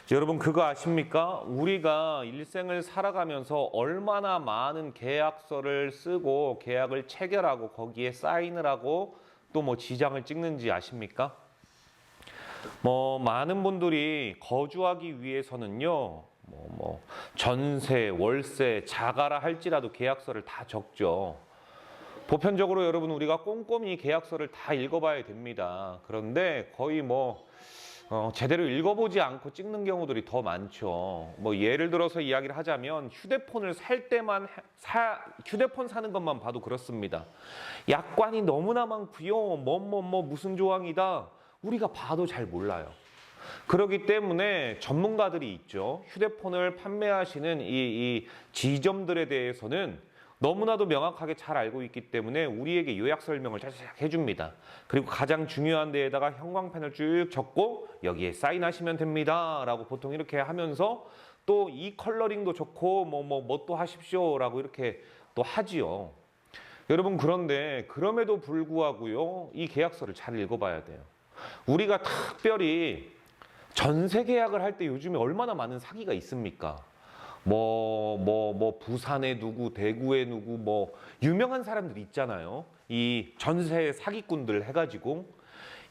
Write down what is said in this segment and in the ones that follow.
여러분 그거 아십니까? 우리가 일생을 살아가면서 얼마나 많은 계약서를 쓰고 계약을 체결하고 거기에 사인을 하고 또 뭐 지장을 찍는지 아십니까? 많은 분들이 거주하기 위해서는요, 전세, 월세, 자가라 할지라도 계약서를 다 적죠. 보편적으로 여러분 우리가 꼼꼼히 계약서를 다 읽어봐야 됩니다. 그런데 거의 제대로 읽어보지 않고 찍는 경우들이 더 많죠. 예를 들어서 이야기를 하자면 휴대폰을 살 때만 휴대폰 사는 것만 봐도 그렇습니다. 약관이 너무나 많고요. 무슨 조항이다. 우리가 봐도 잘 몰라요. 그렇기 때문에 전문가들이 있죠. 휴대폰을 판매하시는 이 지점들에 대해서는 너무나도 명확하게 잘 알고 있기 때문에 우리에게 요약 설명을 자세하게 해줍니다. 그리고 가장 중요한 데에다가 형광펜을 쭉 적고 여기에 사인하시면 됩니다 라고 보통 이렇게 하면서 또 이 컬러링도 좋고 또 하십시오 라고 이렇게 또 하지요. 여러분 그런데 그럼에도 불구하고요, 이 계약서를 잘 읽어봐야 돼요. 우리가 특별히 전세 계약을 할 때 요즘에 얼마나 많은 사기가 있습니까? 부산에 누구, 대구에 누구, 유명한 사람들 있잖아요. 이 전세 사기꾼들 해가지고.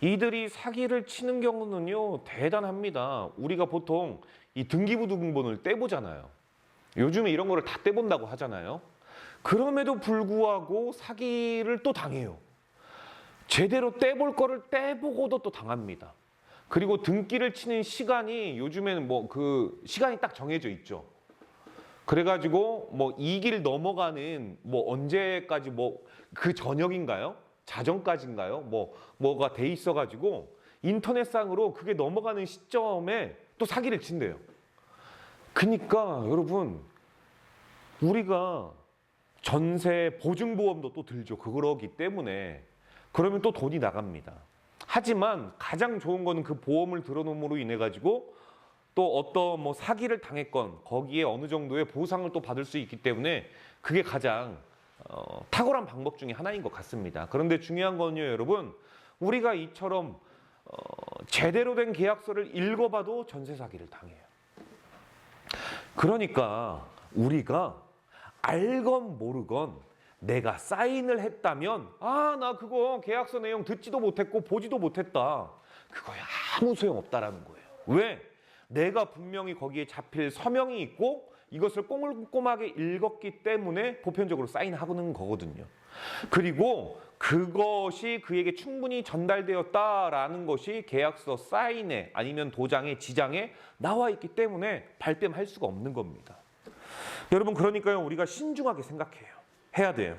이들이 사기를 치는 경우는요, 대단합니다. 우리가 보통 이 등기부등본을 떼보잖아요. 요즘에 이런 거를 다 떼본다고 하잖아요. 그럼에도 불구하고 사기를 또 당해요. 제대로 떼볼 거를 떼보고도 또 당합니다. 그리고 등기를 치는 시간이 요즘에는 시간이 딱 정해져 있죠. 그래가지고 이 길 넘어가는 언제까지 그 저녁인가요? 자정까지인가요? 뭐가 돼 있어가지고 인터넷상으로 그게 넘어가는 시점에 또 사기를 친대요. 그러니까 여러분 우리가 전세 보증보험도 또 들죠. 그러기 때문에 그러면 또 돈이 나갑니다. 하지만 가장 좋은 거는 그 보험을 들어놓음으로 인해 가지고 또 어떤 사기를 당했건 거기에 어느 정도의 보상을 또 받을 수 있기 때문에 그게 가장 탁월한 방법 중에 하나인 것 같습니다. 그런데 중요한 건요, 여러분, 우리가 이처럼 제대로 된 계약서를 읽어봐도 전세 사기를 당해요. 그러니까 우리가 알건 모르건 내가 사인을 했다면 나 그거 계약서 내용 듣지도 못했고 보지도 못했다. 그거에 아무 소용없다라는 거예요. 왜? 내가 분명히 거기에 잡힐 서명이 있고 이것을 꼼꼼하게 읽었기 때문에 보편적으로 사인하는 거거든요. 그리고 그것이 그에게 충분히 전달되었다라는 것이 계약서 사인에 아니면 도장에 지장에 나와 있기 때문에 발뺌할 수가 없는 겁니다. 여러분 그러니까요, 우리가 신중하게 해야 돼요.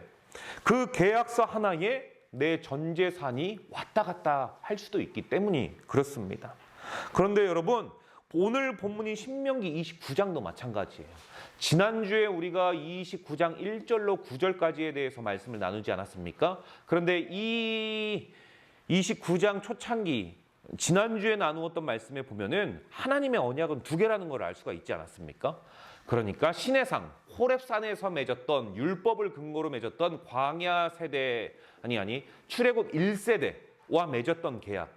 그 계약서 하나에 내 전 재산이 왔다 갔다 할 수도 있기 때문이 그렇습니다. 그런데 여러분 오늘 본문인 신명기 29장도 마찬가지예요. 지난주에 우리가 29장 1절로 9절까지에 대해서 말씀을 나누지 않았습니까? 그런데 이 29장 초창기 지난주에 나누었던 말씀에 보면은 하나님의 언약은 두 개라는 걸 알 수가 있지 않았습니까? 그러니까 시내산 호렙산에서 맺었던 율법을 근거로 맺었던 광야 세대 출애굽 1세대와 맺었던 계약,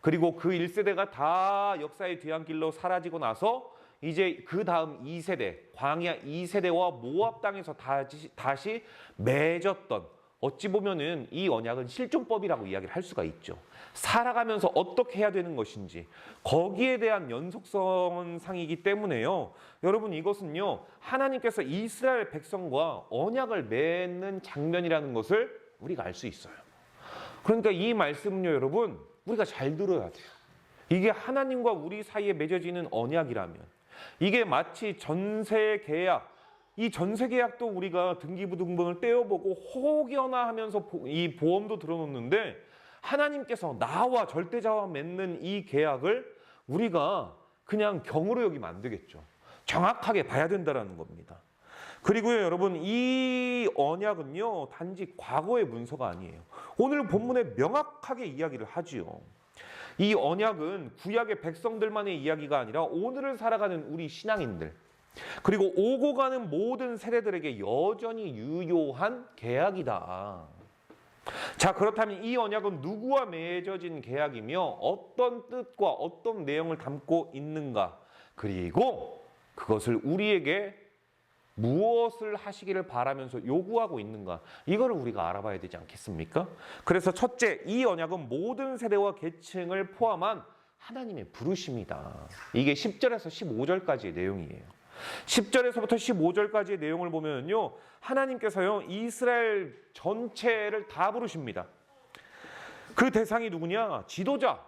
그리고 그 1세대가 다 역사의 뒤안길로 사라지고 나서 이제 그 다음 2세대 광야 2세대와 모압 땅에서 다시 맺었던, 어찌 보면은 이 언약은 실존법이라고 이야기를 할 수가 있죠. 살아가면서 어떻게 해야 되는 것인지 거기에 대한 연속성상이기 때문에요. 여러분 이것은요, 하나님께서 이스라엘 백성과 언약을 맺는 장면이라는 것을 우리가 알 수 있어요. 그러니까 이 말씀은요, 여러분 우리가 잘 들어야 돼요. 이게 하나님과 우리 사이에 맺어지는 언약이라면, 이게 마치 전세 계약, 이 전세 계약도 우리가 등기부등본을 떼어보고 혹여나 하면서 이 보험도 들어놓는데 하나님께서 나와 절대자와 맺는 이 계약을 우리가 그냥 경으로 여기면 안 되겠죠. 정확하게 봐야 된다는 겁니다. 그리고요, 여러분 이 언약은요 단지 과거의 문서가 아니에요. 오늘 본문에 명확하게 이야기를 하지요. 이 언약은 구약의 백성들만의 이야기가 아니라 오늘을 살아가는 우리 신앙인들, 그리고 오고 가는 모든 세대들에게 여전히 유효한 계약이다. 자, 그렇다면 이 언약은 누구와 맺어진 계약이며 어떤 뜻과 어떤 내용을 담고 있는가? 그리고 그것을 우리에게 무엇을 하시기를 바라면서 요구하고 있는가, 이거를 우리가 알아봐야 되지 않겠습니까? 그래서 첫째, 이 언약은 모든 세대와 계층을 포함한 하나님의 부르심이다. 이게 10절에서 15절까지의 내용이에요. 10절에서부터 15절까지의 내용을 보면요, 하나님께서요 이스라엘 전체를 다 부르십니다. 그 대상이 누구냐? 지도자,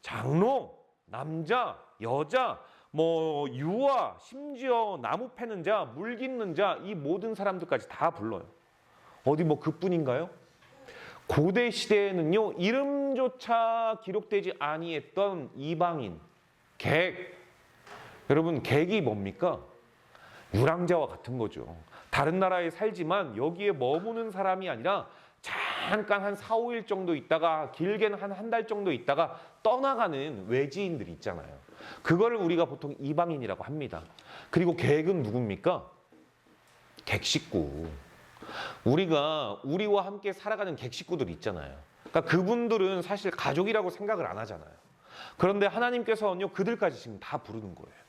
장로, 남자, 여자, 유아, 심지어 나무 패는 자, 물 깃는 자, 이 모든 사람들까지 다 불러요. 어디 그뿐인가요? 고대 시대에는요, 이름조차 기록되지 아니했던 이방인, 객. 여러분, 객이 뭡니까? 유랑자와 같은 거죠. 다른 나라에 살지만 여기에 머무는 사람이 아니라 잠깐 한 4, 5일 정도 있다가 길게는 한 달 정도 있다가 떠나가는 외지인들이 있잖아요. 그거를 우리가 보통 이방인이라고 합니다. 그리고 객은 누굽니까? 객식구. 우리와 함께 살아가는 객식구들이 있잖아요. 그러니까 그분들은 사실 가족이라고 생각을 안 하잖아요. 그런데 하나님께서는요, 그들까지 지금 다 부르는 거예요.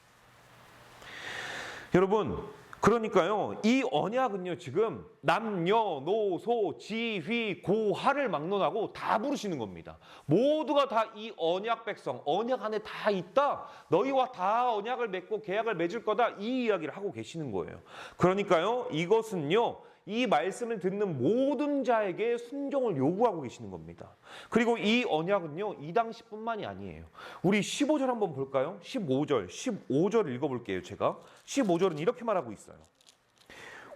여러분, 그러니까요, 이 언약은요, 지금 남녀노소 지휘 고하를 막론하고 다 부르시는 겁니다. 모두가 다 이 언약 백성, 언약 안에 다 있다, 너희와 다 언약을 맺고 계약을 맺을 거다, 이 이야기를 하고 계시는 거예요. 그러니까요, 이것은요, 이 말씀을 듣는 모든 자에게 순종을 요구하고 계시는 겁니다. 그리고 이 언약은요, 이 당시뿐만이 아니에요. 우리 15절 한번 볼까요? 15절 읽어볼게요. 제가 15절은 이렇게 말하고 있어요.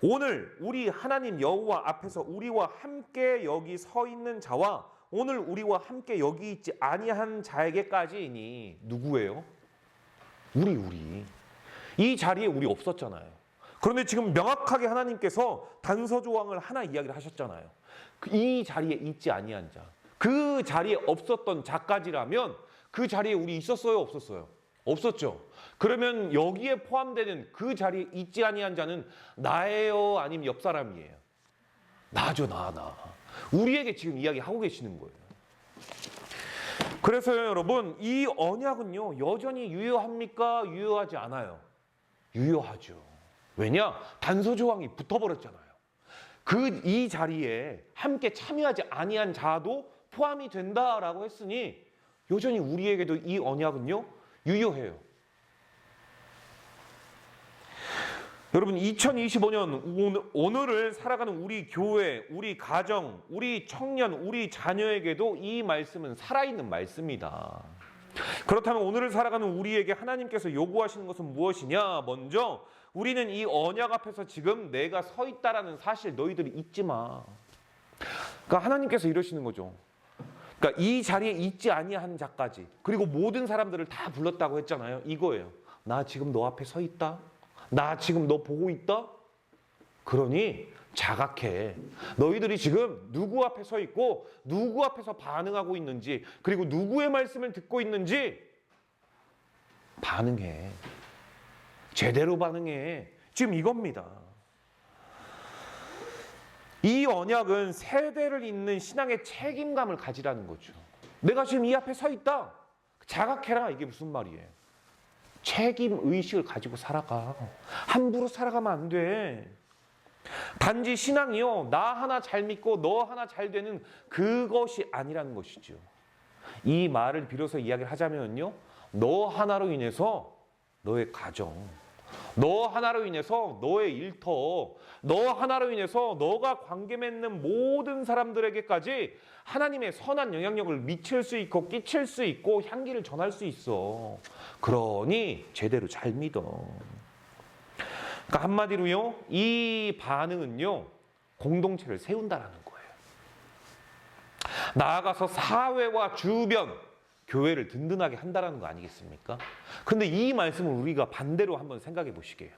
오늘 우리 하나님 여호와 앞에서 우리와 함께 여기 서 있는 자와 오늘 우리와 함께 여기 있지 아니한 자에게까지이니. 누구예요? 우리. 이 자리에 우리 없었잖아요. 그런데 지금 명확하게 하나님께서 단서 조항을 하나 이야기를 하셨잖아요. 이 자리에 있지 아니한 자, 그 자리에 없었던 자까지라면 그 자리에 우리 있었어요, 없었어요? 없었죠. 그러면 여기에 포함되는 그 자리에 있지 아니한 자는 나예요, 아니면 옆 사람이에요? 나죠, 나. 우리에게 지금 이야기하고 계시는 거예요. 그래서요, 여러분, 이 언약은요, 여전히 유효합니까? 유효하지 않아요? 유효하죠. 왜냐? 단서 조항이 붙어버렸잖아요. 이 자리에 함께 참여하지 아니한 자도 포함이 된다라고 했으니 여전히 우리에게도 이 언약은요, 유효해요. 여러분, 2025년 오늘을 살아가는 우리 교회, 우리 가정, 우리 청년, 우리 자녀에게도 이 말씀은 살아있는 말씀이다. 그렇다면 오늘을 살아가는 우리에게 하나님께서 요구하시는 것은 무엇이냐? 먼저 우리는 이 언약 앞에서 지금 내가 서 있다라는 사실 너희들이 잊지 마. 그러니까 하나님께서 이러시는 거죠. 그러니까 이 자리에 있지 아니한 자까지, 그리고 모든 사람들을 다 불렀다고 했잖아요. 이거예요. 나 지금 너 앞에 서 있다. 나 지금 너 보고 있다. 그러니 자각해. 너희들이 지금 누구 앞에 서 있고 누구 앞에서 반응하고 있는지, 그리고 누구의 말씀을 듣고 있는지 반응해. 제대로 반응해. 지금 이겁니다. 이 언약은 세대를 잇는 신앙의 책임감을 가지라는 거죠. 내가 지금 이 앞에 서 있다. 자각해라. 이게 무슨 말이에요? 책임 의식을 가지고 살아가. 함부로 살아가면 안 돼. 단지 신앙이요, 나 하나 잘 믿고 너 하나 잘 되는 그것이 아니라는 것이죠. 이 말을 빌어서 이야기를 하자면요, 너 하나로 인해서 너의 가정, 너 하나로 인해서 너의 일터, 너 하나로 인해서 너가 관계 맺는 모든 사람들에게까지 하나님의 선한 영향력을 미칠 수 있고 끼칠 수 있고 향기를 전할 수 있어. 그러니 제대로 잘 믿어. 그러니까 한마디로요, 이 반응은요, 공동체를 세운다라는 거예요. 나아가서 사회와 주변, 교회를 든든하게 한다라는 거 아니겠습니까? 근데 이 말씀을 우리가 반대로 한번 생각해 보시게요.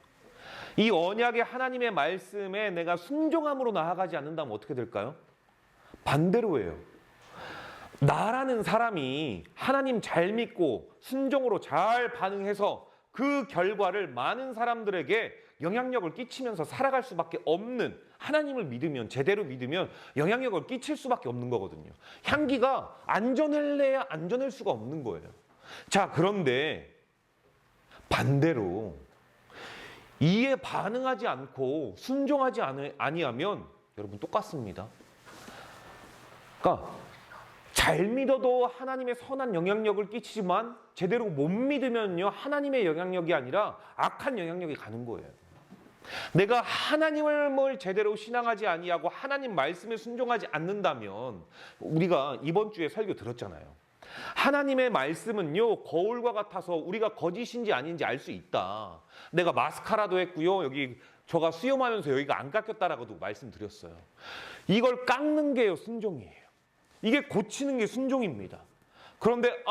이 언약의 하나님의 말씀에 내가 순종함으로 나아가지 않는다면 어떻게 될까요? 반대로 해요. 나라는 사람이 하나님 잘 믿고 순종으로 잘 반응해서 그 결과를 많은 사람들에게 영향력을 끼치면서 살아갈 수밖에 없는, 하나님을 믿으면, 제대로 믿으면 영향력을 끼칠 수밖에 없는 거거든요. 향기가 안전할래야 안전할 수가 없는 거예요. 자, 그런데 반대로 이에 반응하지 않고 순종하지 아니하면 여러분 똑같습니다. 그러니까 잘 믿어도 하나님의 선한 영향력을 끼치지만 제대로 못 믿으면요 하나님의 영향력이 아니라 악한 영향력이 가는 거예요. 내가 하나님을 제대로 신앙하지 아니하고 하나님 말씀에 순종하지 않는다면, 우리가 이번 주에 설교 들었잖아요. 하나님의 말씀은요 거울과 같아서 우리가 거짓인지 아닌지 알 수 있다. 내가 마스카라도 했고요, 여기 저가 수염하면서 여기가 안 깎였다라고도 말씀드렸어요. 이걸 깎는 게요 순종이에요. 이게 고치는 게 순종입니다. 그런데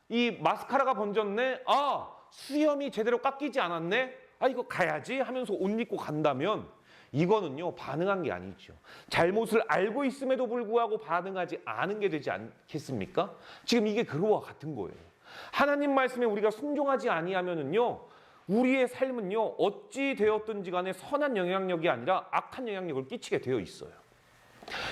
이 마스카라가 번졌네, 수염이 제대로 깎이지 않았네, 이거 가야지 하면서 옷 입고 간다면 이거는요 반응한 게 아니죠. 잘못을 알고 있음에도 불구하고 반응하지 않은 게 되지 않겠습니까? 지금 이게 그거와 같은 거예요. 하나님 말씀에 우리가 순종하지 아니하면은요 우리의 삶은요 어찌 되었든지 간에 선한 영향력이 아니라 악한 영향력을 끼치게 되어 있어요.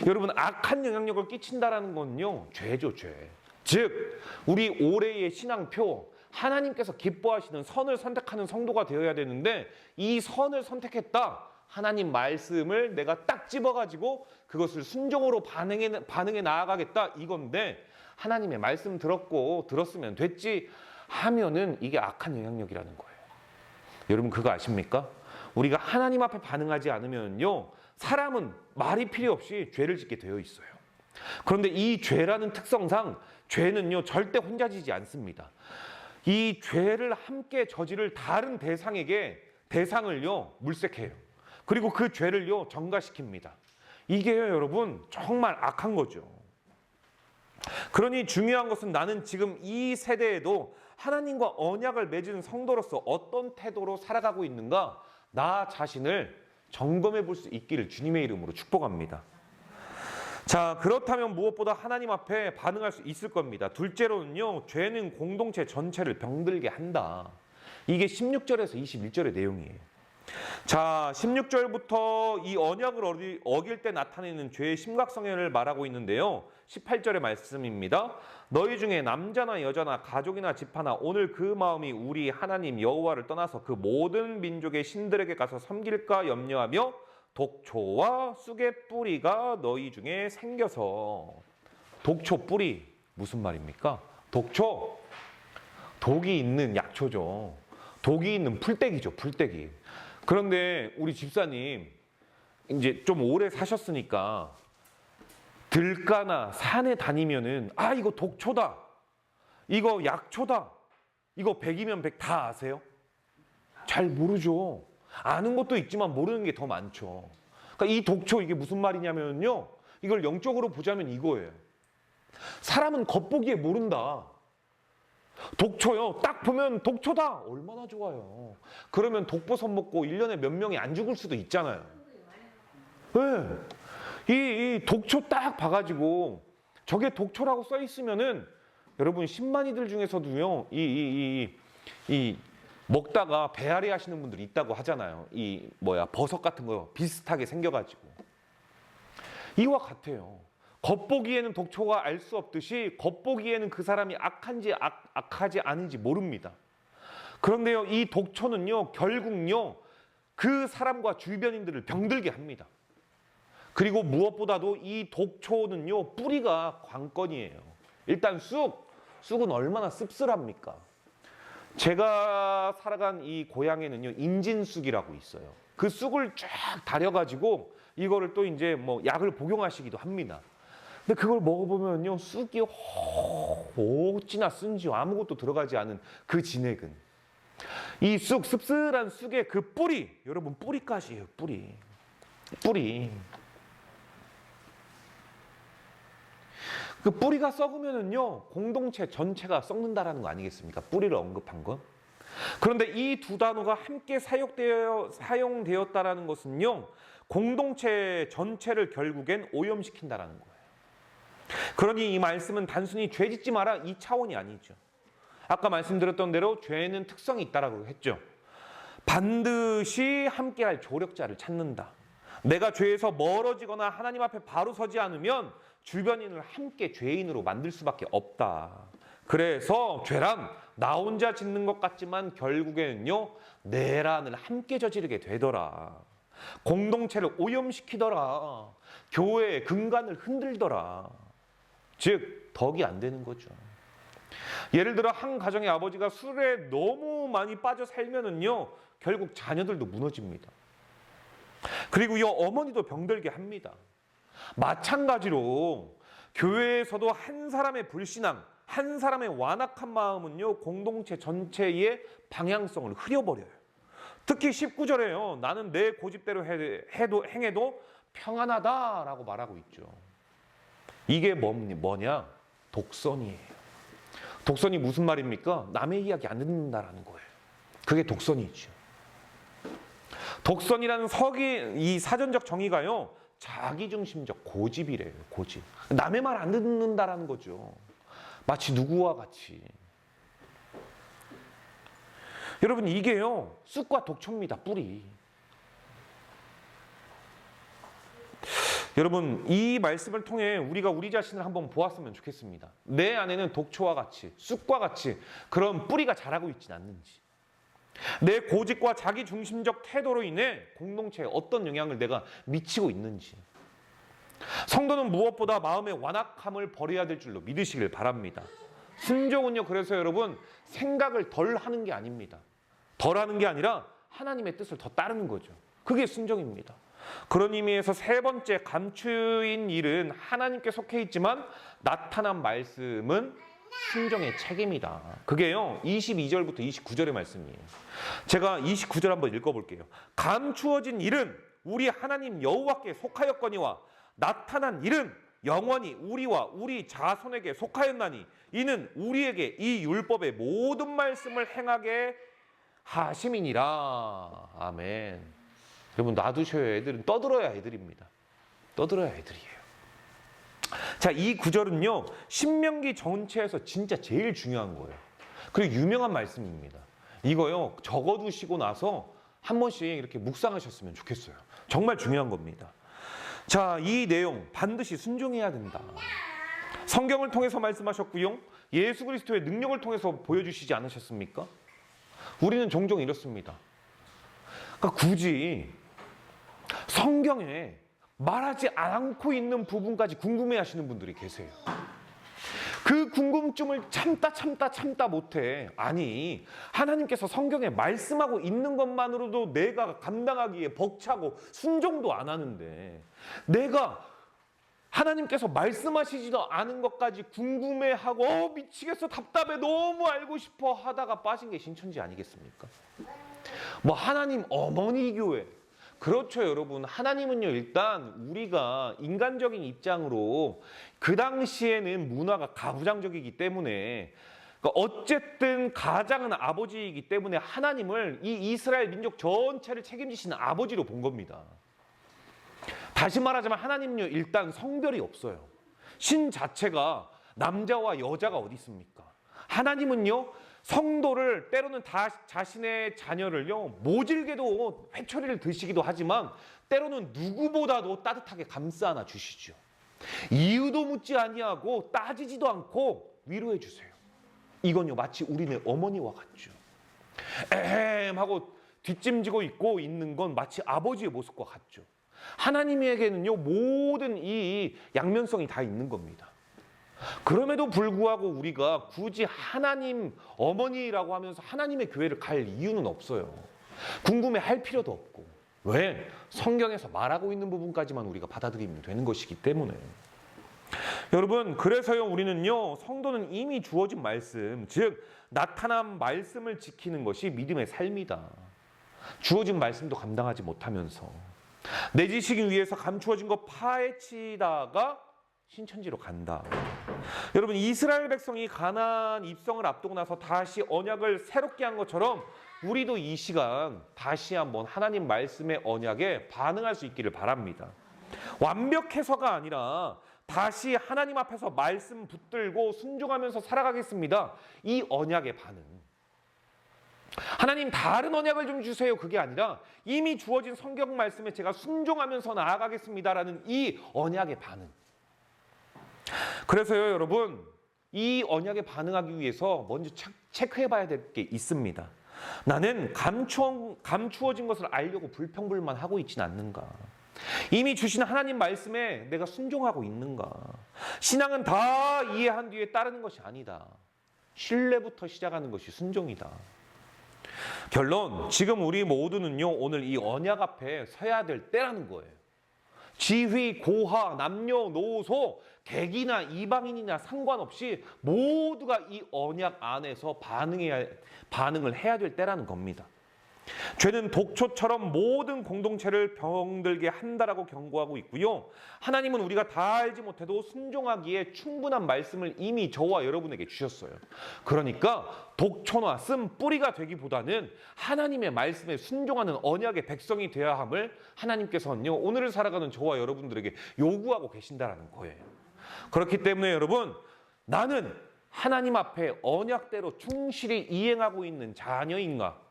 여러분, 악한 영향력을 끼친다라는 건요 죄죠, 죄. 즉 우리 올해의 신앙표, 하나님께서 기뻐하시는 선을 선택하는 성도가 되어야 되는데, 이 선을 선택했다, 하나님 말씀을 내가 딱 집어가지고 그것을 순종으로 반응해 나아가겠다, 이건데 하나님의 말씀 들었으면 됐지 하면은 이게 악한 영향력이라는 거예요. 여러분 그거 아십니까? 우리가 하나님 앞에 반응하지 않으면요 사람은 말이 필요 없이 죄를 짓게 되어 있어요. 그런데 이 죄라는 특성상 죄는요 절대 혼자 지지 않습니다. 이 죄를 함께 저지를 다른 대상을요 물색해요. 그리고 그 죄를요 전가시킵니다. 이게요 여러분 정말 악한 거죠. 그러니 중요한 것은 나는 지금 이 세대에도 하나님과 언약을 맺은 성도로서 어떤 태도로 살아가고 있는가, 나 자신을 점검해 볼 수 있기를 주님의 이름으로 축복합니다. 자, 그렇다면 무엇보다 하나님 앞에 반응할 수 있을 겁니다. 둘째로는요, 죄는 공동체 전체를 병들게 한다. 이게 16절에서 21절의 내용이에요. 자, 16절부터 이 언약을 어길 때 나타내는 죄의 심각성을 말하고 있는데요. 18절의 말씀입니다. 너희 중에 남자나 여자나 가족이나 집하나 오늘 그 마음이 우리 하나님 여호와를 떠나서 그 모든 민족의 신들에게 가서 섬길까 염려하며 독초와 쑥의 뿌리가 너희 중에 생겨서. 독초 뿌리 무슨 말입니까? 독초, 독이 있는 약초죠. 독이 있는 풀떼기죠, 풀떼기. 그런데 우리 집사님 이제 좀 오래 사셨으니까 들가나 산에 다니면은 이거 독초다, 이거 약초다, 이거 100이면 100 다 아세요? 잘 모르죠. 아는 것도 있지만 모르는 게 더 많죠. 그러니까 이 독초, 이게 무슨 말이냐면요, 이걸 영적으로 보자면 이거예요. 사람은 겉보기에 모른다. 독초요, 딱 보면 독초다, 얼마나 좋아요. 그러면 독버섯 먹고 1년에 몇 명이 안 죽을 수도 있잖아요. 네. 이 독초 딱 봐가지고 저게 독초라고 써 있으면은 여러분 신만이들 중에서도요 이 먹다가 배앓이 하시는 분들이 있다고 하잖아요. 버섯 같은 거 비슷하게 생겨가지고. 이와 같아요. 겉보기에는 독초가 알 수 없듯이 겉보기에는 그 사람이 악한지 악하지 않은지 모릅니다. 그런데요 이 독초는요 결국요 그 사람과 주변인들을 병들게 합니다. 그리고 무엇보다도 이 독초는요 뿌리가 관건이에요. 일단 쑥은 얼마나 씁쓸합니까? 제가 살아간 이 고향에는요 인진쑥이라고 있어요. 그 쑥을 쫙 다려가지고 이거를 또 이제 약을 복용하시기도 합니다. 근데 그걸 먹어보면요 쑥이 어찌나 쓴지요. 아무것도 들어가지 않은 그 진액은. 이 씁쓸한 쑥의 그 뿌리, 여러분 뿌리까지예요. 뿌리. 그 뿌리가 썩으면은요 공동체 전체가 썩는다라는 거 아니겠습니까? 뿌리를 언급한 건. 그런데 이 두 단어가 함께 사용되었다라는 것은요 공동체 전체를 결국엔 오염시킨다라는 거예요. 그러니 이 말씀은 단순히 죄 짓지 마라 이 차원이 아니죠. 아까 말씀드렸던 대로 죄는 특성이 있다라고 했죠. 반드시 함께할 조력자를 찾는다. 내가 죄에서 멀어지거나 하나님 앞에 바로 서지 않으면 주변인을 함께 죄인으로 만들 수밖에 없다. 그래서 죄란 나 혼자 짓는 것 같지만 결국에는요, 내란을 함께 저지르게 되더라. 공동체를 오염시키더라. 교회의 근간을 흔들더라. 즉 덕이 안 되는 거죠. 예를 들어 한 가정의 아버지가 술에 너무 많이 빠져 살면은요, 결국 자녀들도 무너집니다. 그리고요, 어머니도 병들게 합니다. 마찬가지로 교회에서도 한 사람의 불신앙, 한 사람의 완악한 마음은요, 공동체 전체의 방향성을 흐려버려요. 특히 19절에요. 나는 내 고집대로 행해도 평안하다라고 말하고 있죠. 이게 뭐냐? 독선이에요. 독선이 무슨 말입니까? 남의 이야기 안 듣는다라는 거예요. 그게 독선이죠. 독선이라는 이 사전적 정의가요, 자기중심적 고집이래요. 고집. 남의 말 안 듣는다라는 거죠. 마치 누구와 같이. 여러분, 이게요, 쑥과 독초입니다. 뿌리. 여러분, 이 말씀을 통해 우리가 우리 자신을 한번 보았으면 좋겠습니다. 내 안에는 독초와 같이, 쑥과 같이 그런 뿌리가 자라고 있진 않는지, 내 고집과 자기중심적 태도로 인해 공동체에 어떤 영향을 내가 미치고 있는지, 성도는 무엇보다 마음의 완악함을 버려야 될 줄로 믿으시길 바랍니다. 순종은요, 그래서 여러분, 생각을 덜 하는 게 아닙니다. 덜 하는 게 아니라 하나님의 뜻을 더 따르는 거죠. 그게 순종입니다. 그런 의미에서 세 번째 감추인 일은 하나님께 속해 있지만 나타난 말씀은 순종의 책임이다. 그게요, 22절부터 29절의 말씀이에요. 제가 29절 한번 읽어볼게요. 감추어진 일은 우리 하나님 여호와께 속하였거니와 나타난 일은 영원히 우리와 우리 자손에게 속하였나니 이는 우리에게 이 율법의 모든 말씀을 행하게 하심이니라. 아멘. 여러분, 놔두셔야 애들은 떠들어야 애들입니다. 떠들어야 애들이에요. 자, 이 구절은요, 신명기 전체에서 진짜 제일 중요한 거예요. 그리고 유명한 말씀입니다. 이거요, 적어두시고 나서 한 번씩 이렇게 묵상하셨으면 좋겠어요. 정말 중요한 겁니다. 자, 이 내용 반드시 순종해야 된다. 성경을 통해서 말씀하셨고요, 예수 그리스도의 능력을 통해서 보여주시지 않으셨습니까? 우리는 종종 이렇습니다. 그러니까 굳이 성경에 말하지 않고 있는 부분까지 궁금해하시는 분들이 계세요. 그 궁금증을 참다 못해. 아니, 하나님께서 성경에 말씀하고 있는 것만으로도 내가 감당하기에 벅차고 순종도 안 하는데, 내가 하나님께서 말씀하시지도 않은 것까지 궁금해하고 미치겠어, 답답해, 너무 알고 싶어 하다가 빠진 게 신천지 아니겠습니까? 뭐 하나님 어머니 교회, 그렇죠 여러분. 하나님은요, 일단 우리가 인간적인 입장으로 그 당시에는 문화가 가부장적이기 때문에, 그러니까 어쨌든 가장은 아버지이기 때문에 하나님을 이 이스라엘 민족 전체를 책임지시는 아버지로 본 겁니다. 다시 말하자면 하나님은요, 일단 성별이 없어요. 신 자체가 남자와 여자가 어디 있습니까? 하나님은요, 성도를 때로는 다 자신의 자녀를요, 모질게도 회초리를 드시기도 하지만 때로는 누구보다도 따뜻하게 감싸 안아 주시죠. 이유도 묻지 아니하고 따지지도 않고 위로해 주세요. 이건요, 마치 우리네 어머니와 같죠. 에헴 하고 뒷짐지고 있고 있는 건 마치 아버지의 모습과 같죠. 하나님에게는요, 모든 이 양면성이 다 있는 겁니다. 그럼에도 불구하고 우리가 굳이 하나님 어머니라고 하면서 하나님의 교회를 갈 이유는 없어요. 궁금해할 필요도 없고. 왜? 성경에서 말하고 있는 부분까지만 우리가 받아들이면 되는 것이기 때문에. 여러분, 그래서요, 우리는요, 성도는 이미 주어진 말씀, 즉 나타난 말씀을 지키는 것이 믿음의 삶이다. 주어진 말씀도 감당하지 못하면서 내 지식을 위해서 감추어진 것 파헤치다가 신천지로 간다. 여러분, 이스라엘 백성이 가나안 입성을 앞두고 나서 다시 언약을 새롭게 한 것처럼 우리도 이 시간 다시 한번 하나님 말씀의 언약에 반응할 수 있기를 바랍니다. 완벽해서가 아니라 다시 하나님 앞에서 말씀 붙들고 순종하면서 살아가겠습니다. 이 언약의 반응. 하나님 다른 언약을 좀 주세요. 그게 아니라 이미 주어진 성경 말씀에 제가 순종하면서 나아가겠습니다라는 이 언약의 반응. 그래서요, 여러분, 이 언약에 반응하기 위해서 먼저 체크해 봐야 될 게 있습니다. 나는 감추어진 것을 알려고 불평불만하고 있지는 않는가? 이미 주신 하나님 말씀에 내가 순종하고 있는가? 신앙은 다 이해한 뒤에 따르는 것이 아니다. 신뢰부터 시작하는 것이 순종이다. 결론, 지금 우리 모두는요, 오늘 이 언약 앞에 서야 될 때라는 거예요. 지휘, 고하, 남녀노소, 객이나 이방인이나 상관없이 모두가 이 언약 안에서 반응을 해야 될 때라는 겁니다. 죄는 독초처럼 모든 공동체를 병들게 한다라고 경고하고 있고요. 하나님은 우리가 다 알지 못해도 순종하기에 충분한 말씀을 이미 저와 여러분에게 주셨어요. 그러니까 독초나 쓴 뿌리가 되기보다는 하나님의 말씀에 순종하는 언약의 백성이 되어야 함을 하나님께서는요, 오늘을 살아가는 저와 여러분들에게 요구하고 계신다라는 거예요. 그렇기 때문에 여러분, 나는 하나님 앞에 언약대로 충실히 이행하고 있는 자녀인가?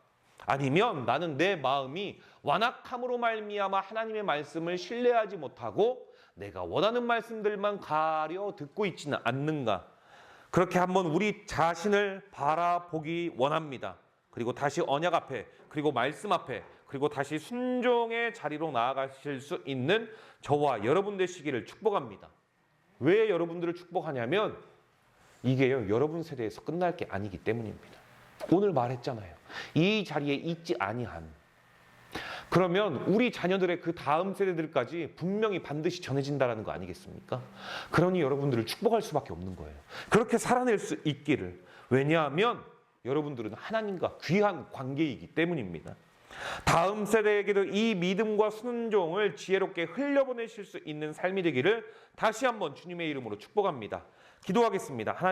아니면 나는 내 마음이 완악함으로 말미암아 하나님의 말씀을 신뢰하지 못하고 내가 원하는 말씀들만 가려 듣고 있지는 않는가? 그렇게 한번 우리 자신을 바라보기 원합니다. 그리고 다시 언약 앞에, 그리고 말씀 앞에, 그리고 다시 순종의 자리로 나아가실 수 있는 저와 여러분 되시기를 축복합니다. 왜 여러분들을 축복하냐면 이게요, 여러분 세대에서 끝날 게 아니기 때문입니다. 오늘 말했잖아요. 이 자리에 있지 아니한. 그러면 우리 자녀들의 그 다음 세대들까지 분명히 반드시 전해진다는 거 아니겠습니까? 그러니 여러분들을 축복할 수밖에 없는 거예요. 그렇게 살아낼 수 있기를. 왜냐하면 여러분들은 하나님과 귀한 관계이기 때문입니다. 다음 세대에게도 이 믿음과 순종을 지혜롭게 흘려보내실 수 있는 삶이 되기를 다시 한번 주님의 이름으로 축복합니다. 기도하겠습니다. 하나님.